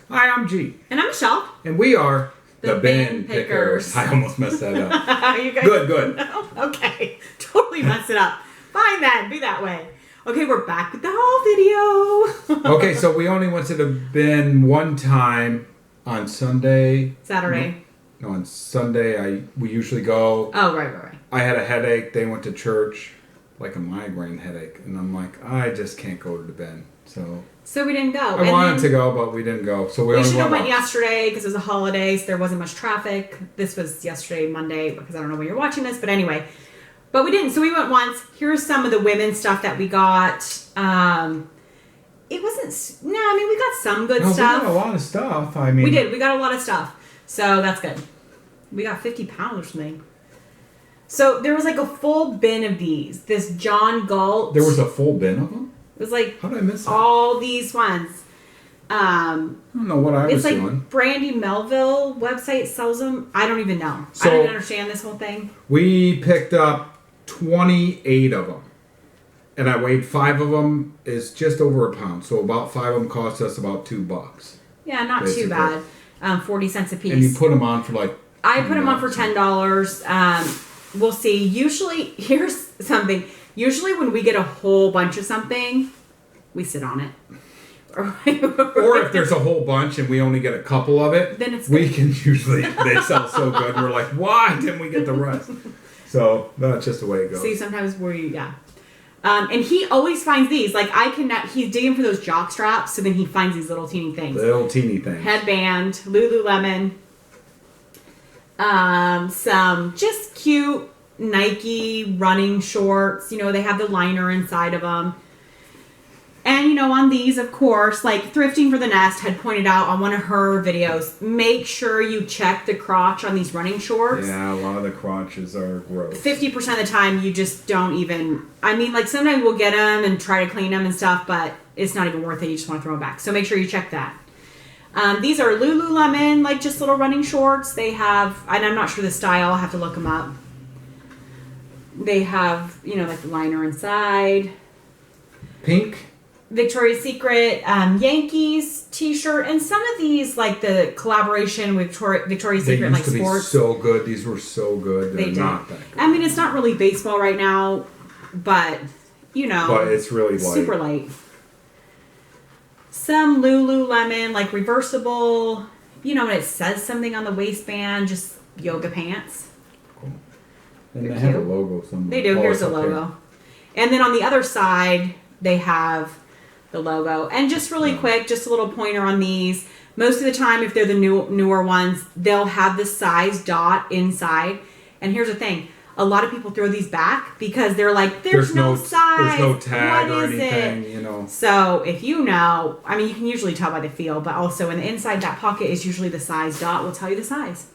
Hi, I'm G. And I'm Michelle. And we are The Bin Pickers. I almost messed that up. You guys Good. know? Okay. Totally messed it up. Fine then. Be that way. Okay, we're back with the haul video. Okay, so we only went to the bin one time on Sunday. Saturday. No, on Sunday we usually go. Oh, right. I had a headache. They went to church, like a migraine headache. And I'm like, I just can't go to the bin. So we didn't go. I wanted to go, but we didn't go. So we should have went yesterday because it was a holiday, so there wasn't much traffic. This was yesterday, Monday, because I don't know when you're watching this, but anyway. But we didn't. So we went once. Here's some of the women's stuff that we got. It wasn't... No, I mean, we got some good stuff. We got a lot of stuff. We did. We got a lot of stuff. So that's good. We got 50 pounds or something. So there was like a full bin of these. This John Galt. There was a full bin of them? It was like how did I miss that? All these ones. I don't know what I was doing. It's like Brandy Melville website sells them. I don't even know. So I didn't understand this whole thing. We picked up 28 of them. And I weighed 5 of them is just over a pound. So about 5 of them cost us about $2. Yeah, not basically. Too bad. 40 cents a piece. And you put them on for like I put them on for $10. We'll see. Usually, here's something. Usually when we get a whole bunch of something, we sit on it. Or if there's a whole bunch and we only get a couple of it, then it's we can usually, they sell so good, we're like, why didn't we get the rest? So that's just the way it goes. See, sometimes and he always finds these. Like, he's digging for those jock straps, so then he finds these little teeny things. Little teeny things. Headband, Lululemon, some just cute Nike running shorts. You know, they have the liner inside of them. And, you know, on these, of course, like Thrifting for the Nest had pointed out on one of her videos, make sure you check the crotch on these running shorts. Yeah, a lot of the crotches are gross. 50% of the time, you just don't even... I mean, like, sometimes we'll get them and try to clean them and stuff, but it's not even worth it. You just want to throw them back. So make sure you check that. These are Lululemon, like, just little running shorts. They have... And I'm not sure the style. I'll have to look them up. They have, you know, like the liner inside. Pink. Victoria's Secret Yankees t-shirt. And some of these, like the collaboration with Victoria's Secret, like sports. They used to be so good. These were so good. They're not that good. I mean, it's not really baseball right now, but, you know. But it's really light. Super light. Some Lululemon, like reversible, you know, and it says something on the waistband, just yoga pants. Cool. And they have a logo somewhere. They do. Here's a logo. And then on the other side, they have the logo. And just really quick, just a little pointer on these. Most of the time, if they're the newer ones, they'll have the size dot inside. And here's the thing. A lot of people throw these back because they're like, there's no size. There's no tag or anything, it? You know. So if you know, I mean, you can usually tell by the feel, but also in the inside, that pocket is usually the size dot will tell you the size.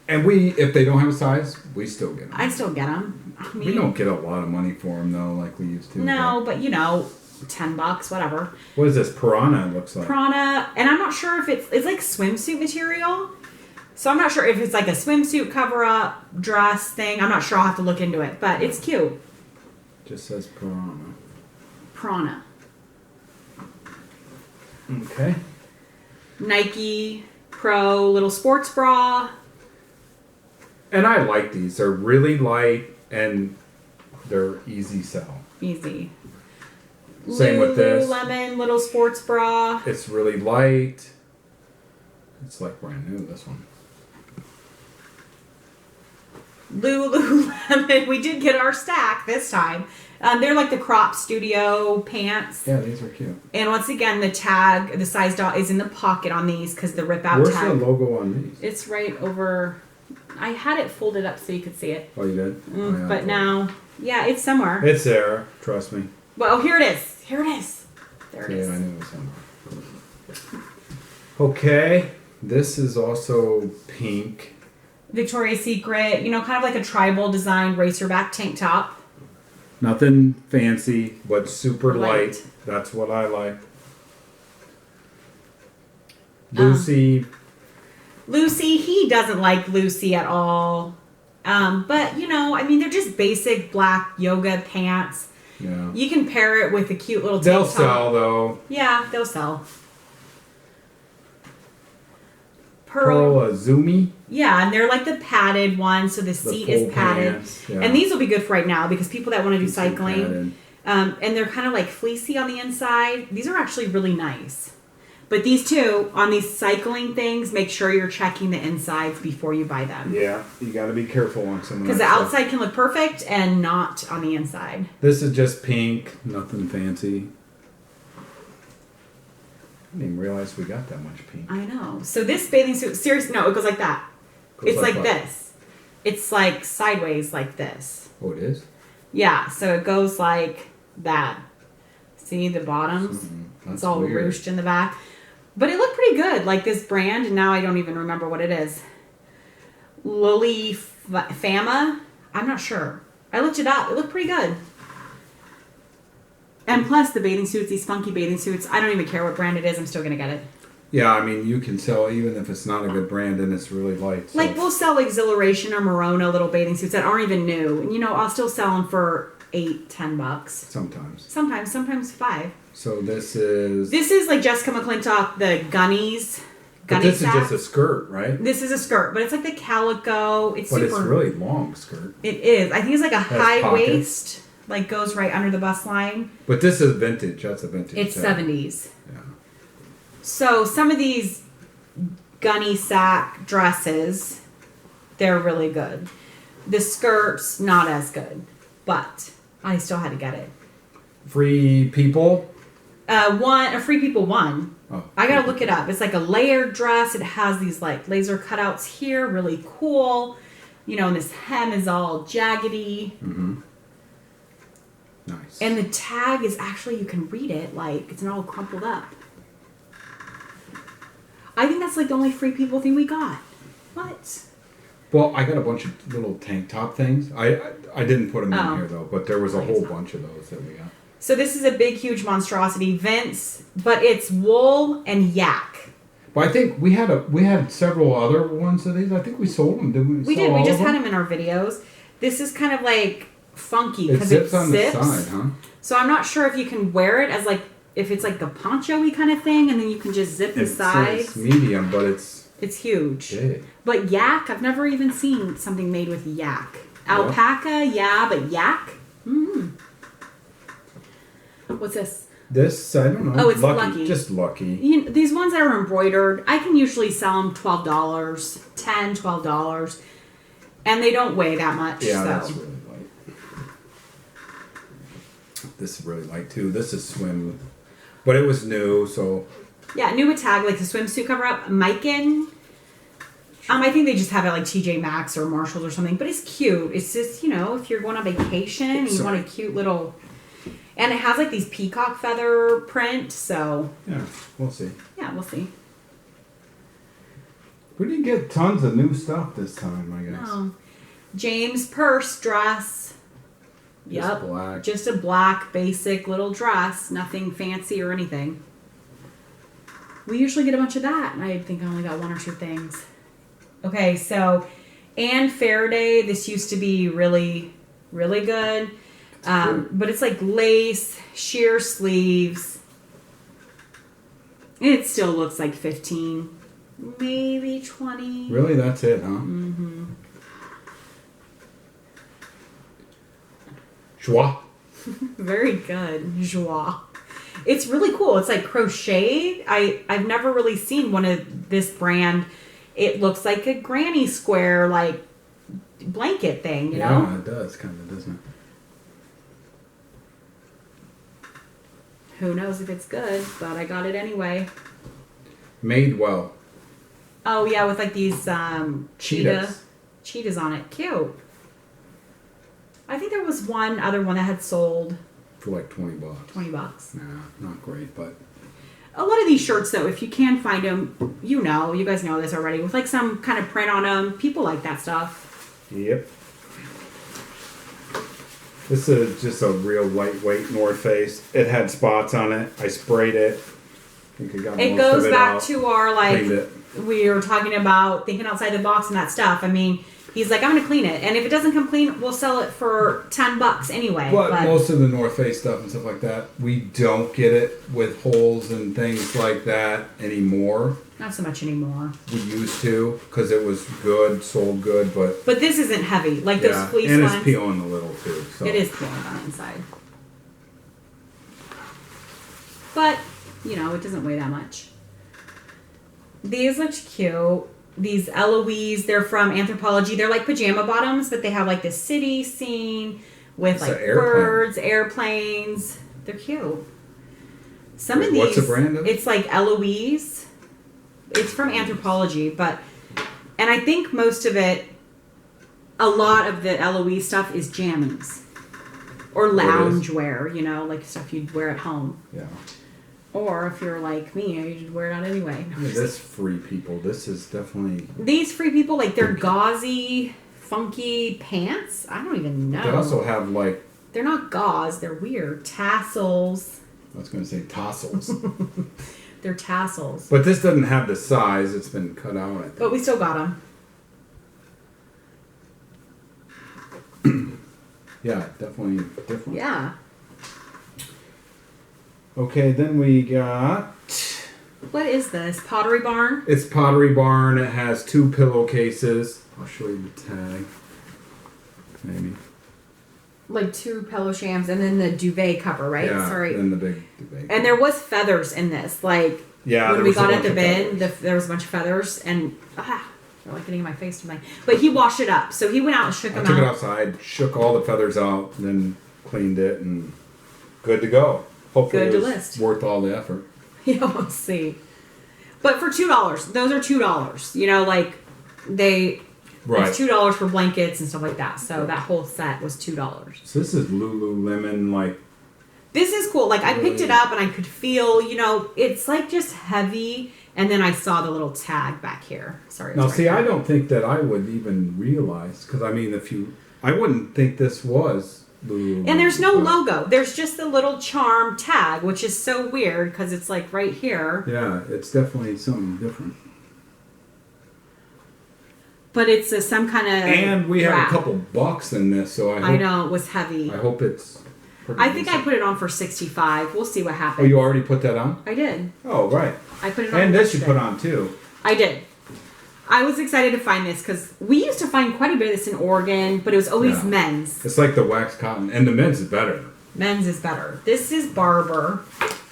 And if they don't have a size, we still get them. I still get them. I mean, we don't get a lot of money for them, though, like we used to. No, but you know, $10, whatever. What is this? Piranha, it looks like. Piranha, and I'm not sure if it's like swimsuit material. So I'm not sure if it's like a swimsuit cover-up dress thing. I'm not sure. I'll have to look into it, but it's cute. Just says Piranha. Piranha. Okay. Nike Pro little sports bra. And I like these. They're really light and they're easy sell. Easy. Same with this. Lululemon little sports bra. It's really light. It's like brand new, this one. Lululemon. We did get our stack this time. They're like the crop studio pants. Yeah, these are cute. And once again, the tag, the size dot is in the pocket on these because the rip out tag. Where's the logo on these? It's right over... I had it folded up so you could see it. Oh, you did? Yeah, but now, yeah, it's somewhere. It's there. Trust me. Well, here it is. Here it is. There it is. Yeah, I knew it was somewhere. Okay. This is also pink. Victoria's Secret. You know, kind of like a tribal designed racerback tank top. Nothing fancy, but super light. That's what I like. Lucy, he doesn't like Lucy at all. But, you know, I mean, they're just basic black yoga pants. Yeah. You can pair it with a cute little tank They'll top. sell, though. Yeah, they'll sell. Pearl Azumi. Yeah, and they're like the padded ones, so the seat is padded. Pants, yeah. And these will be good for right now because people that want to do Decent cycling, and they're kind of like fleecy on the inside. These are actually really nice. But these two, on these cycling things, make sure you're checking the insides before you buy them. Yeah, you got to be careful on some of that. Because the outside can look perfect and not on the inside. This is just pink, nothing fancy. I didn't even realize we got that much pink. I know. So this bathing suit, seriously, no, it goes like that. It's like this. It's like sideways like this. Oh, it is? Yeah, so it goes like that. See the bottoms? It's all weird. ruched in the back. But it looked pretty good, like this brand, and now I don't even remember what it is. Fama? I'm not sure. I looked it up. It looked pretty good. And plus the bathing suits, these funky bathing suits, I don't even care what brand it is, I'm still going to get it. Yeah, I mean, you can sell even if it's not a good brand and it's really light. So. Like, we'll sell Exhilaration or Morona little bathing suits that aren't even new. And, I'll still sell them for $8-10. Sometimes 5. So this is... This is like Jessica McClintock, the Gunnies. But this is just a skirt, right? This is a skirt, but it's like the calico. It's really long skirt. It is. I think it's like a high pockets. Waist, like goes right under the bust line. But this is vintage. That's a vintage. It's 70s. Yeah. So some of these gunny sack dresses, they're really good. The skirt's not as good, but I still had to get it. Free People? A Free People one. Oh, I gotta look it up. It's like a layered dress. It has these like laser cutouts here, really cool. And this hem is all jaggedy. Mm-hmm. Nice. And the tag is actually, you can read it, like it's not all crumpled up. I think that's like the only Free People thing we got. What? Well, I got a bunch of little tank top things. I didn't put them in here though, but there was a whole bunch of those that we got. So this is a big, huge monstrosity, Vince, but it's wool and yak. But I think we had several other ones of these. I think we sold them, didn't we? We did. We just had them in our videos. This is kind of like funky because it zips on the side, huh? So I'm not sure if you can wear it as like if it's like the poncho-y kind of thing, and then you can just zip the sides. It's medium, but it's huge. big. But yak, I've never even seen something made with yak. Alpaca, yeah, but yak. What's this? This, I don't know. Oh, it's Lucky. Just Lucky. These ones that are embroidered, I can usually sell them $12, $10, $12. And they don't weigh that much. Yeah, so. that's really light. This is really light, too. This is swim. But it was new, so... Yeah, new with tag, like the swimsuit cover-up. Mikan. I think they just have it like TJ Maxx or Marshalls or something. But it's cute. It's just, if you're going on vacation and you want a cute little... And it has like these peacock feather print, so... Yeah, we'll see. Yeah, we'll see. We didn't get tons of new stuff this time, I guess. Oh. James Purse dress. Just black. Just a black, basic little dress. Nothing fancy or anything. We usually get a bunch of that, and I think I only got 1 or 2 things. Okay, so Anne Faraday. This used to be really, really good. But it's like lace, sheer sleeves. It still looks like 15, maybe 20. Really? That's it, huh? Mm-hmm. Joie. Very good. Joie. It's really cool. It's like crocheted. I've never really seen one of this brand. It looks like a granny square, like, blanket thing, you know? Yeah, it does, kind of, doesn't it? Who knows if it's good, but I got it anyway. Made well. Oh, yeah, with like these cheetahs on it. Cute. I think there was one other one that had sold For like $20. $20. Nah, not great, but... A lot of these shirts, though, if you can find them, you guys know this already, with like some kind of print on them. People like that stuff. Yep. This is just a real lightweight North Face. It had spots on it. I sprayed it. I think I got It most goes of it back out. to our, like, Cleaned it. we were talking about thinking outside the box and that stuff. I mean, He's like, I'm going to clean it. And if it doesn't come clean, we'll sell it for $10 anyway. But most of the North Face stuff and stuff like that, we don't get it with holes and things like that anymore. Not so much anymore. We used to, because it was good, sold good, but... But this isn't heavy. Like those fleece and ones. it's peeling a little too. So. It is peeling on the inside. But, you know, it doesn't weigh that much. These look cute. These Eloise, they're from Anthropologie. They're like pajama bottoms, but they have like this city scene with like birds, airplanes. They're cute. Some of these... What's the brand of it? It's like Eloise. It's from Anthropologie, but... And I think most of it... A lot of the Eloise stuff is jammies. Or loungewear, you know, like stuff you'd wear at home. Yeah. Or if you're like me, you'd wear it out anyway. Yeah, this free people, this is definitely... These free people, like, they're gauzy, funky pants. I don't even know. They also have, like... They're not gauze. They're weird. Tassels. I was going to say tassels. They're tassels. But this doesn't have the size. It's been cut out, I think. But we still got them. Yeah, definitely different. Yeah. Okay, then we got... What is this? Pottery Barn? It's Pottery Barn. It has 2 pillowcases. I'll show you the tag. Maybe. Like 2 pillow shams and then the duvet cover, right? Yeah, Sorry. and the big duvet. And there was feathers in this. Like, yeah, when we got at the bin, there was a bunch of feathers. And, they're like getting in my face tonight. But he washed it up. So he went out and shook them out. I took it outside, shook all the feathers out, then cleaned it, and good to go. Hopefully it was worth all the effort. Yeah, we'll see. But for $2, those are $2. You know, like it's $2 for blankets and stuff like that. So that whole set was $2. So this is Lululemon, like. This is cool. Like I picked it up and I could feel, you know, it's like just heavy. And then I saw the little tag back here. Sorry. Now, see, I don't think that I would even realize, because I mean, I wouldn't think this was. Lululemon, and there's no logo. There's just the little charm tag, which is so weird because it's like right here. Yeah, it's definitely something different. But it's some kind of And we have a couple bucks in this, so I know, it was heavy. I hope it's... I think I put it on for $65. We'll see what happens. Oh, you already put that on? I did. Oh, right. I put it on. And this you put on, too. I did. I was excited to find this because we used to find quite a bit of this in Oregon, but it was always men's. It's like the wax cotton, and the men's is better. Men's is better. This is Barber.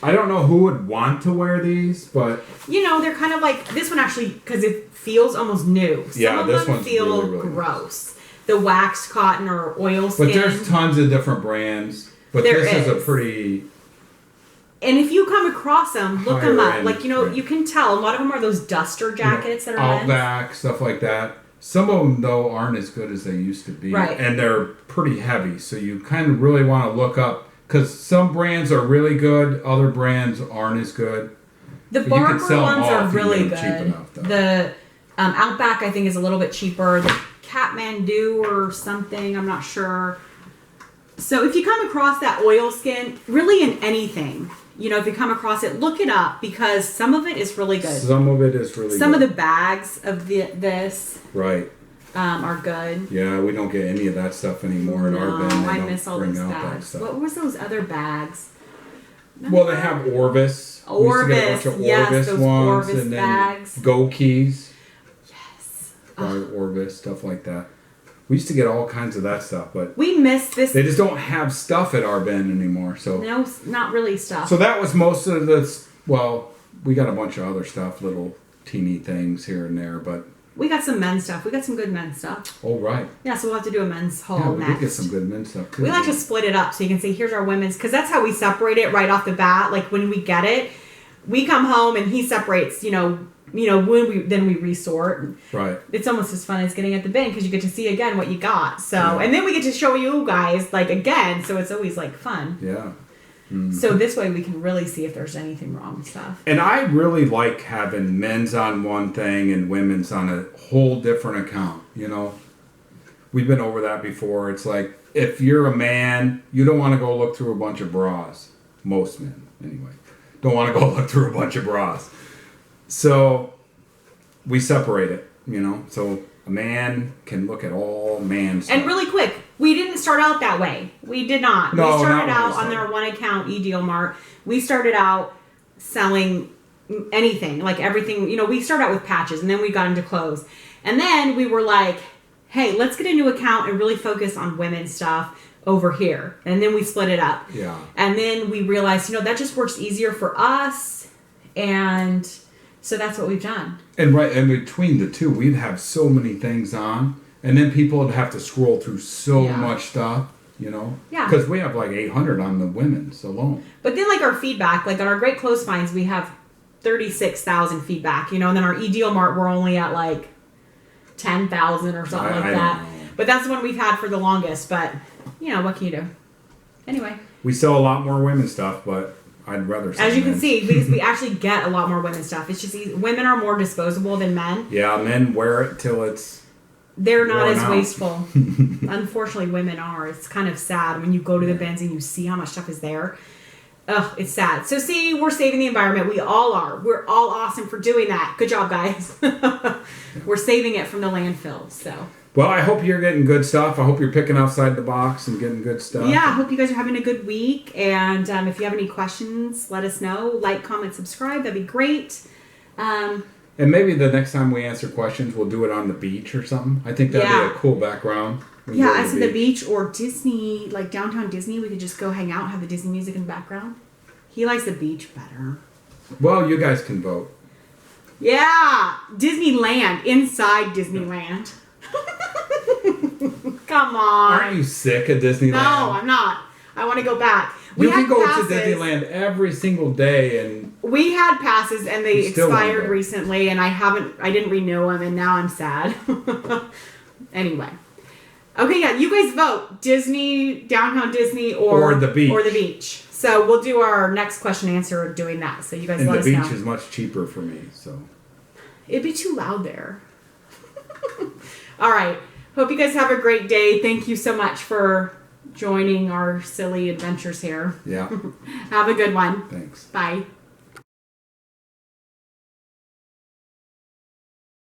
I don't know who would want to wear these, but... You know, they're kind of like... This one actually, because it feels almost new. Some of this them one's feel really, really gross. Nice. The waxed cotton or oilskin. But there's tons of different brands. But this is a pretty... And if you come across them, look them up. Like, you know, you can tell. A lot of them are those duster jackets that are Outback, stuff like that. Some of them, though, aren't as good as they used to be. Right. And they're pretty heavy. So you kind of really want to look up. Because some brands are really good. Other brands aren't as good. The Barber ones are really good. Cheap enough, the Outback, I think, is a little bit cheaper. The Kathmandu or something, I'm not sure. So if you come across that oilskin, really in anything, you know, if you come across it, look it up because some of it is really good. Some of it is really good. Some of the bags of this are good. Yeah, we don't get any of that stuff anymore in our bin. I miss all those bags. What was those other bags? Well, they have Orvis. Orvis, we used to get a bunch of Orvis those ones, Orvis and then bags. Go Keys. Yes. Orvis, stuff like that. We used to get all kinds of that stuff, but we missed this. They just don't have stuff at our bin anymore. So no, not really stuff. So that was most of this. Well, we got a bunch of other stuff, little teeny things here and there, but we got some men's stuff. We got some good men's stuff. Oh, right. Yeah, so we'll have to do a men's haul next. Yeah, we did get some good men's stuff too. We like to split it up so you can see here's our women's because that's how we separate it right off the bat. Like when we get it, we come home and he separates. You know when we resort. Right. It's almost as fun as getting at the bin because you get to see again what you got. So and then we get to show you guys like again. So it's always like fun. Yeah. Mm-hmm. So this way we can really see if there's anything wrong with stuff. And I really like having men's on one thing and women's on a whole different account. You know, we've been over that before. It's like if you're a man, you don't want to go look through a bunch of bras. Most men, anyway, don't want to go look through a bunch of bras. So we separate it, you know. So A man can look at all man stuff. And really quick, we didn't start out that way. We did not. No, we started not out on their one account, eDeal Mart. We started out selling anything, like everything. You know, we started out with patches, and then we got into clothes. And then we were like, hey, let's get a new account and really focus on women's stuff over here. And then we split it up. Yeah. And then we realized, that just works easier for us. And so that's what we've done. And between the two, we'd have so many things on. And then people would have to scroll through so much stuff, Yeah. Because we have like 800 on the women's alone. But then like our feedback, like on our Great Clothes Finds, we have 36,000 feedback, and then our eDeal Mart, we're only at like 10,000 or something like that. But that's the one we've had for the longest. But, what can you do? Anyway. We sell a lot more women's stuff, but I'd rather sell As you can men's. see, we actually get a lot more women's stuff. It's just women are more disposable than men. Yeah, men wear it till it's They're not worn as out. wasteful. Unfortunately, women are. It's kind of sad when you go to the bins and you see how much stuff is there. Ugh, it's sad. So see, we're saving the environment. We all are. We're all awesome for doing that. Good job, guys. We're saving it from the landfill. So. Well, I hope you're getting good stuff. I hope you're picking outside the box and getting good stuff. Yeah, I hope you guys are having a good week. And if you have any questions, let us know. Like, comment, subscribe. That'd be great. And maybe the next time we answer questions, we'll do it on the beach or something. I think that'd be a cool background. Yeah, I said the beach or Disney, like downtown Disney. We could just go hang out and have the Disney music in the background. He likes the beach better. Well, you guys can vote. Yeah, Disneyland, inside Disneyland. Come on. Aren't you sick of Disneyland? No, I'm not. I want to go back. You can go to Disneyland every single day, and we had passes and they expired go. recently, and I didn't renew them, and now I'm sad. Anyway. Okay, yeah, you guys vote. Disney, downtown Disney, or the beach. Or the beach. So we'll do our next question and answer doing that. So you guys let us know. And the beach is much cheaper for me, so. It'd be too loud there. All right. Hope you guys have a great day. Thank you so much for joining our silly adventures here. Yeah. Have a good one. Thanks. Bye.